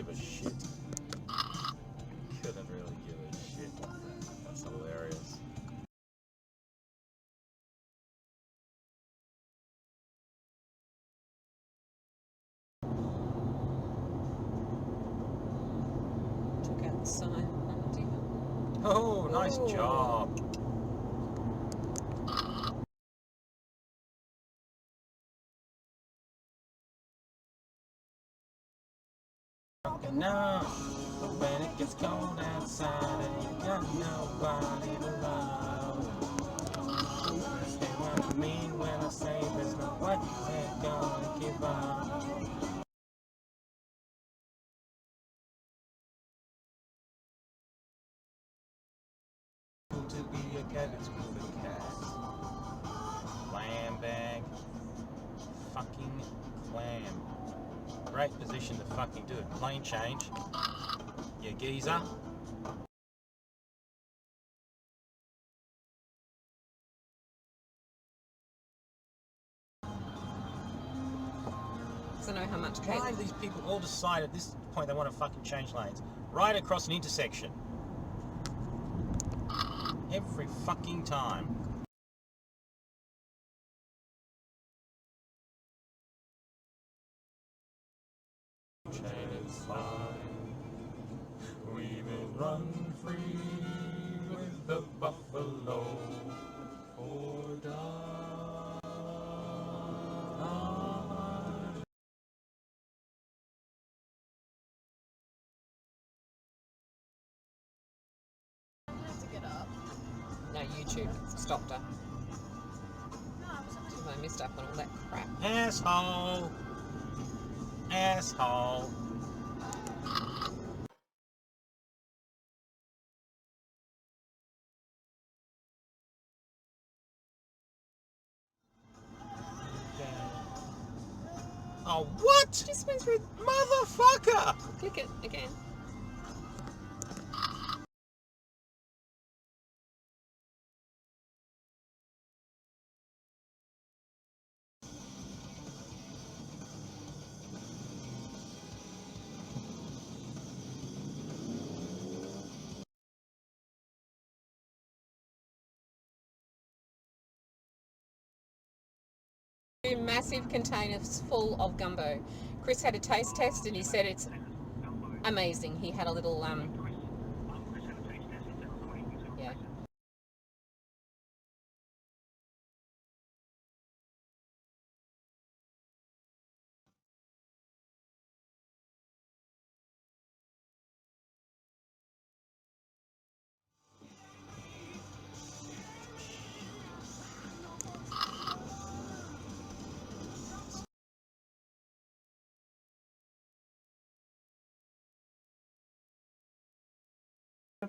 give a shit. Couldn't really give a shit. That's hilarious. Took out the sign. Oh, nice job. No, but when it gets cold outside and you got nobody to love, understand what I mean when I say there's no way they're gonna give up. To be a cat, it's cool to cat. Clam bag. Fucking clam. Great position to fucking do it. Plane change. You geezer. I know how much. Why have these people all decided at this point they want to fucking change lanes? Right across an intersection. Every fucking time. Chains flying, we will run free with the buffalo or die. No, YouTube stopped her. Because I missed up on all that crap. Asshole! Asshole! Oh, what? Just went through. Motherfucker! Click it again. Massive containers full of gumbo. Chris had a taste test and he said it's amazing. He had a little yeah.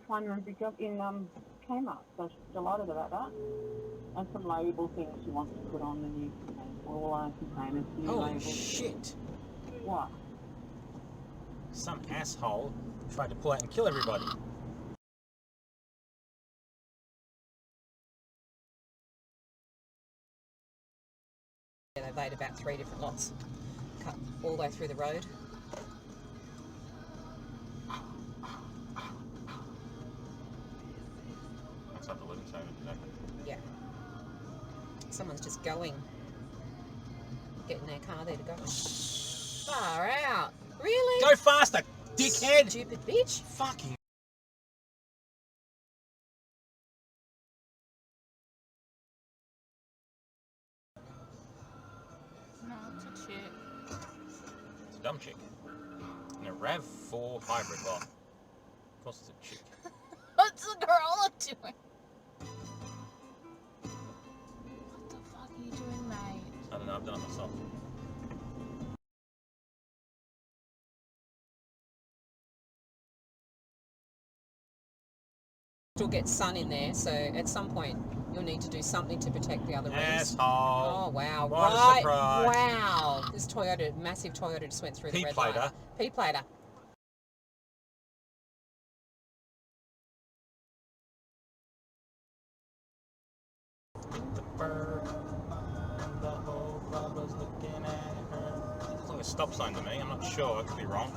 Find her a big job in Kmart, so she's delighted about that. And some label things she wants to put on the new all containers. Holy labels. shit! What? Some asshole tried to pull out and kill everybody. Yeah, they laid about 3 different lots, cut all the way through the road. That's like the living zone, Yeah. Someone's just going, getting their car there to go. Far out. Really? Go faster, dickhead! Stupid bitch. Fucking. No, it's a chick. It's a dumb chick. In a RAV4 hybrid lot. Of course it's a chick. What's the girl doing? What the fuck are you doing, mate? I don't know, I've done it myself. Still get sun in there, so at some point you'll need to do something to protect the other wings. Asshole. Oh wow! What a right, surprise. wow! This Toyota, massive Toyota, just went through the red light. P-plater. P-plater. The bird and the whole club was looking at her. Looks like a stop sign to me, I'm not sure, I could be wrong.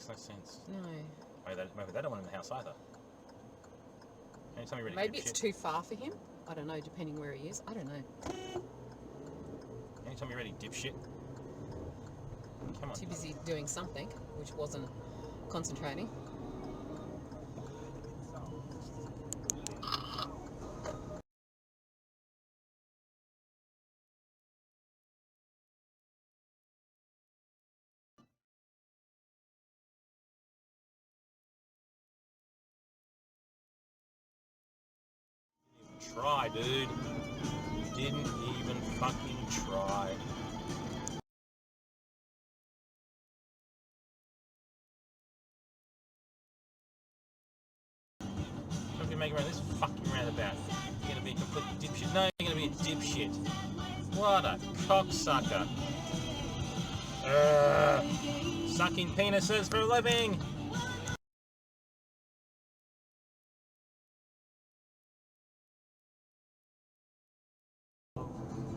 Makes no sense. No. Maybe they don't want him in the house either. Anytime you're ready, Maybe it's dipshit. too far for him. I don't know, depending where he is. I don't know. Anytime you're ready, dipshit. Come on. Too busy doing something, which wasn't concentrating. Try, dude. You didn't even fucking try. Don't be making around this fucking roundabout. You're gonna be a complete dipshit. No, you're gonna be a dipshit. What a cocksucker. Sucking penises for a living.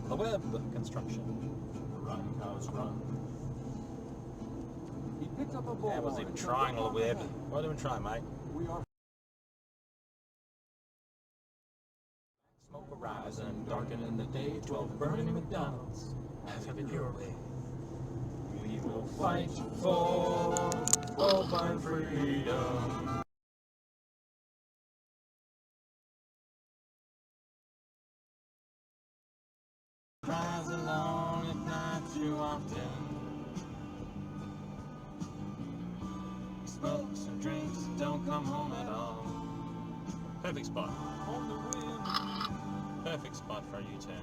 The web construction. Run, cows, run. He picked up a ball. I wasn't even trying on the web. Why didn't even try, mate? We are Smoke horizon, darkened in the day, 12 burning McDonald's. have it your way. We will fight for open freedom. Cries alone at night too often. Smokes and drinks, don't come home at all. Perfect spot. On the wind. Perfect spot for a U-turn.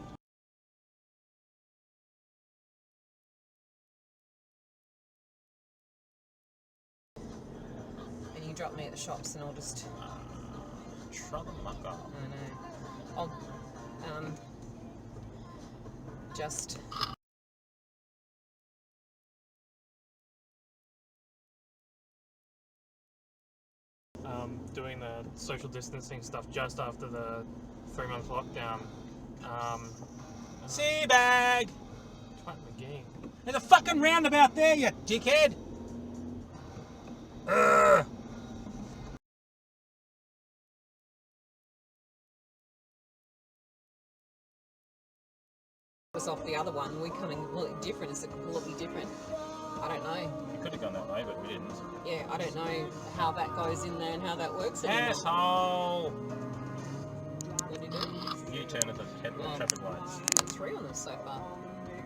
And you drop me at the shops and I'll just... Trouble muck off. I know. I'll... just... Doing the social distancing stuff just after the 3-month lockdown. Seabag! Twat McGee. There's a fucking roundabout there, you dickhead! Ugh. was off the other one. We're coming completely different. It's completely different. I don't know. We could have gone that way, but we didn't. Yeah, I don't know how that goes in there and how that works anymore. Asshole! What did you do? U-turn at the traffic lights. 3 on them so far.